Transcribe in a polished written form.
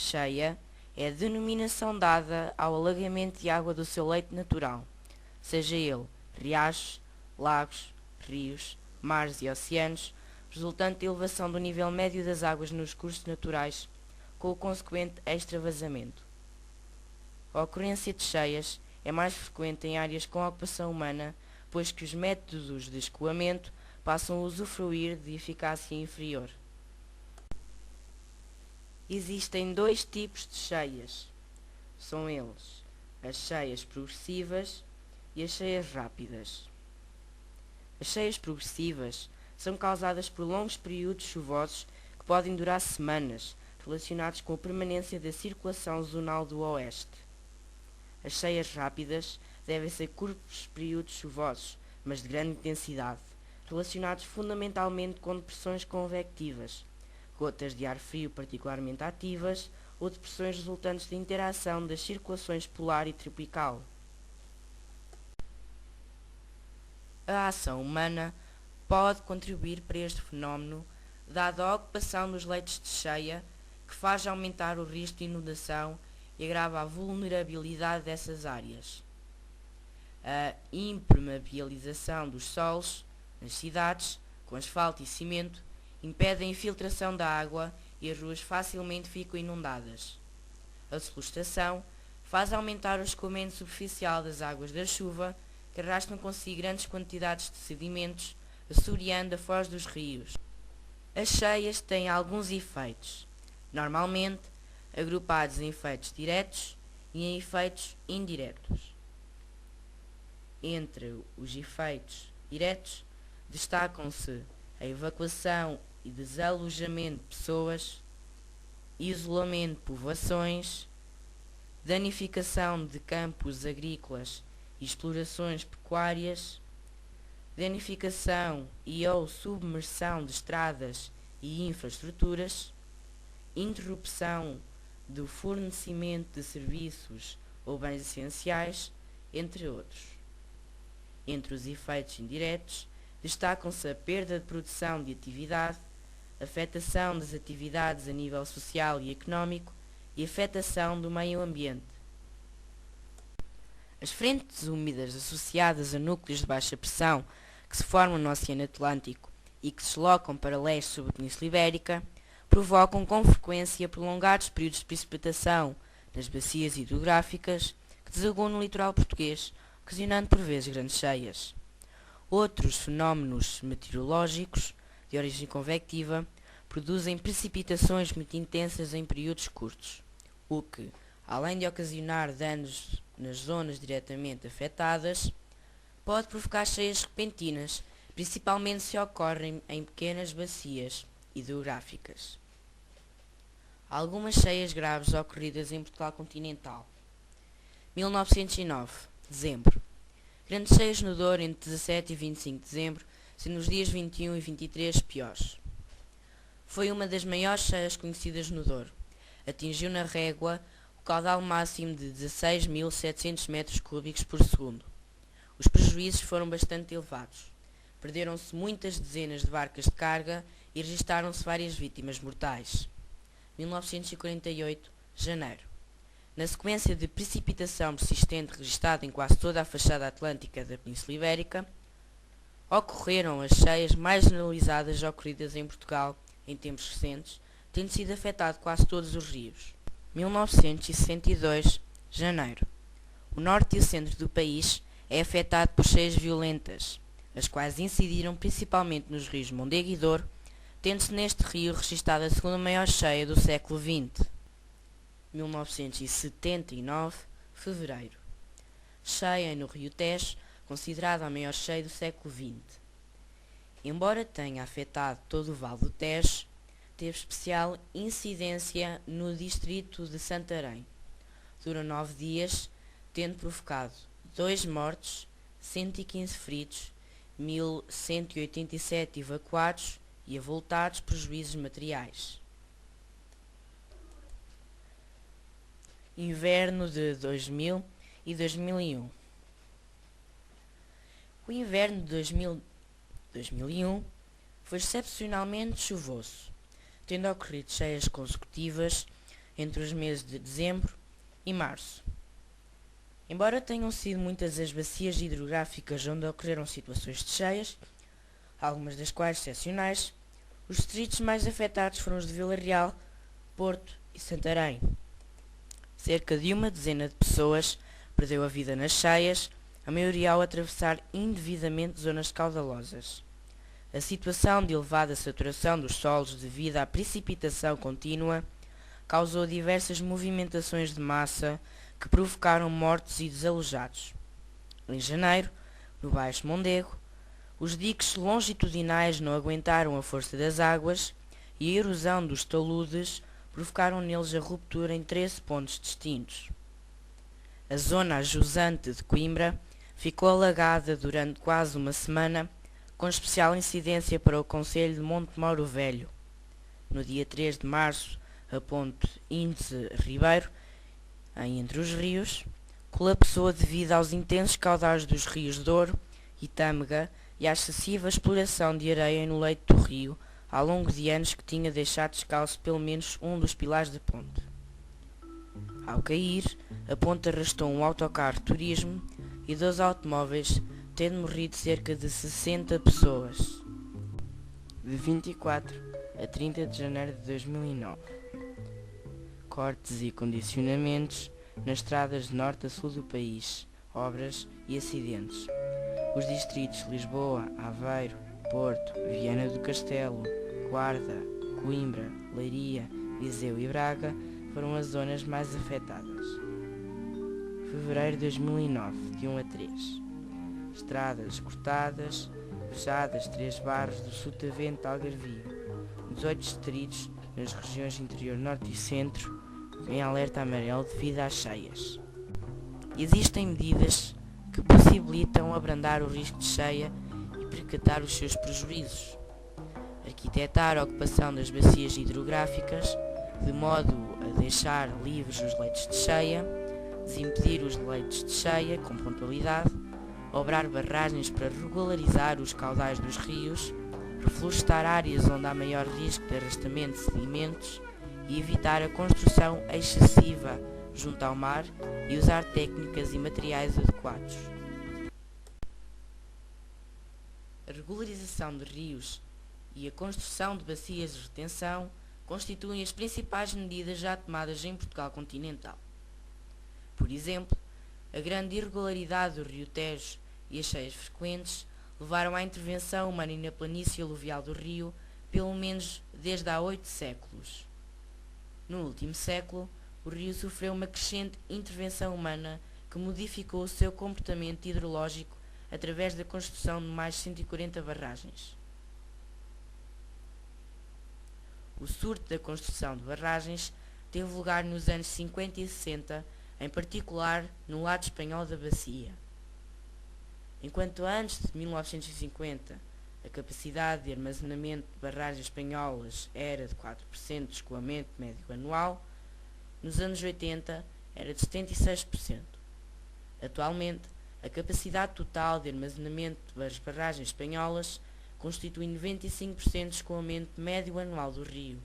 cheia é a denominação dada ao alagamento de água do seu leito natural, seja ele riachos, lagos, rios, mares e oceanos, resultante da elevação do nível médio das águas nos cursos naturais, com o consequente extravasamento. A ocorrência de cheias é mais frequente em áreas com ocupação humana, pois que os métodos de escoamento passam a usufruir de eficácia inferior. Existem dois tipos de cheias. São eles as cheias progressivas e as cheias rápidas. As cheias progressivas são causadas por longos períodos chuvosos que podem durar semanas, relacionados com a permanência da circulação zonal do oeste. As cheias rápidas devem ser curtos períodos chuvosos, mas de grande intensidade, relacionados fundamentalmente com depressões convectivas, gotas de ar frio particularmente ativas ou depressões resultantes da interação das circulações polar e tropical. A ação humana pode contribuir para este fenómeno, dada a ocupação dos leitos de cheia, que faz aumentar o risco de inundação e agrava a vulnerabilidade dessas áreas. A impermeabilização dos solos nas cidades, com asfalto e cimento, impede a infiltração da água e as ruas facilmente ficam inundadas. A solustação faz aumentar o escoamento superficial das águas da chuva, que arrastam consigo grandes quantidades de sedimentos, assoreando a foz dos rios. As cheias têm alguns efeitos, normalmente agrupados em efeitos diretos e em efeitos indiretos. Entre os efeitos diretos destacam-se a evacuação e desalojamento de pessoas, isolamento de povoações, danificação de campos agrícolas e explorações pecuárias, danificação e ou submersão de estradas e infraestruturas, interrupção do fornecimento de serviços ou bens essenciais, entre outros. Entre os efeitos indiretos, destacam-se a perda de produção de atividade, afetação das atividades a nível social e económico e afetação do meio ambiente. As frentes úmidas associadas a núcleos de baixa pressão que se formam no Oceano Atlântico e que se deslocam para leste sobre a Península Ibérica provocam com frequência prolongados períodos de precipitação nas bacias hidrográficas que desaguam no litoral português, ocasionando por vezes grandes cheias. Outros fenómenos meteorológicos de origem convectiva produzem precipitações muito intensas em períodos curtos, o que, além de ocasionar danos nas zonas diretamente afetadas, pode provocar cheias repentinas, principalmente se ocorrem em pequenas bacias hidrográficas. Algumas cheias graves ocorridas em Portugal continental. 1909, dezembro. Grandes cheias no Douro entre 17 e 25 de dezembro, sendo os dias 21 e 23 piores. Foi uma das maiores cheias conhecidas no Douro. Atingiu na régua o caudal máximo de 16.700 metros cúbicos por segundo. Os prejuízos foram bastante elevados. Perderam-se muitas dezenas de barcas de carga e registaram-se várias vítimas mortais. 1948, janeiro. Na sequência de precipitação persistente registada em quase toda a fachada atlântica da Península Ibérica, ocorreram as cheias mais generalizadas ocorridas em Portugal em tempos recentes, tendo sido afetado quase todos os rios. 1962, janeiro. O norte e o centro do país é afetado por cheias violentas, as quais incidiram principalmente nos rios Mondego e Douro, tendo-se neste rio registada a segunda maior cheia do século XX. 1979, fevereiro. Cheia no rio Tejo, considerada a maior cheia do século XX. Embora tenha afetado todo o Vale do Tejo, teve especial incidência no distrito de Santarém. Durou 9 dias, tendo provocado 2 mortos, 115 feridos, 1.187 evacuados e avultados prejuízos materiais. Inverno de 2000 e 2001. O inverno de 2001 foi excepcionalmente chuvoso, tendo ocorrido cheias consecutivas entre os meses de dezembro e março. Embora tenham sido muitas as bacias hidrográficas onde ocorreram situações de cheias, algumas das quais excepcionais, os distritos mais afetados foram os de Vila Real, Porto e Santarém. Cerca de uma dezena de pessoas perdeu a vida nas cheias, a maioria ao atravessar indevidamente zonas caudalosas. A situação de elevada saturação dos solos devido à precipitação contínua causou diversas movimentações de massa que provocaram mortes e desalojados. Em janeiro, no Baixo Mondego, os diques longitudinais não aguentaram a força das águas e a erosão dos taludes provocaram neles a ruptura em 13 pontos distintos. A zona jusante de Coimbra ficou alagada durante quase uma semana, com especial incidência para o concelho de Montemoro Velho. No dia 3 de março, a ponte Índice Ribeiro, em Entre os Rios, colapsou devido aos intensos caudais dos rios Douro e Tâmega e à excessiva exploração de areia no leito do rio, ao longo de anos que tinha deixado descalço pelo menos um dos pilares da ponte. Ao cair, a ponte arrastou um autocarro de turismo e 2 automóveis, tendo morrido cerca de 60 pessoas. De 24 a 30 de janeiro de 2009. Cortes e condicionamentos nas estradas de norte a sul do país, obras e acidentes. Os distritos de Lisboa, Aveiro, Porto, Viana do Castelo, Guarda, Coimbra, Leiria, Viseu e Braga foram as zonas mais afetadas. Fevereiro de 2009, de 1 a 3. Estradas cortadas, fechadas 3 bairros do Sotavento Algarvio, 18 distritos nas regiões interior norte e centro em alerta amarelo devido às cheias. Existem medidas que possibilitam abrandar o risco de cheia e precatar os seus prejuízos. Arquitetar a ocupação das bacias hidrográficas, de modo a deixar livres os leitos de cheia, desimpedir os leitos de cheia com pontualidade, obrar barragens para regularizar os caudais dos rios, reflorestar áreas onde há maior risco de arrastamento de sedimentos e evitar a construção excessiva junto ao mar e usar técnicas e materiais adequados. A regularização de rios e a construção de bacias de retenção constituem as principais medidas já tomadas em Portugal continental. Por exemplo, a grande irregularidade do rio Tejo e as cheias frequentes levaram à intervenção humana na planície aluvial do rio pelo menos desde há 8 séculos. No último século, o rio sofreu uma crescente intervenção humana que modificou o seu comportamento hidrológico através da construção de mais 140 barragens. O surto da construção de barragens teve lugar nos anos 50 e 60, em particular no lado espanhol da bacia. Enquanto antes de 1950 a capacidade de armazenamento de barragens espanholas era de 4% de escoamento médio anual, nos anos 80 era de 76%. Atualmente, a capacidade total de armazenamento das barragens espanholas constitui 95% de escoamento médio anual do rio.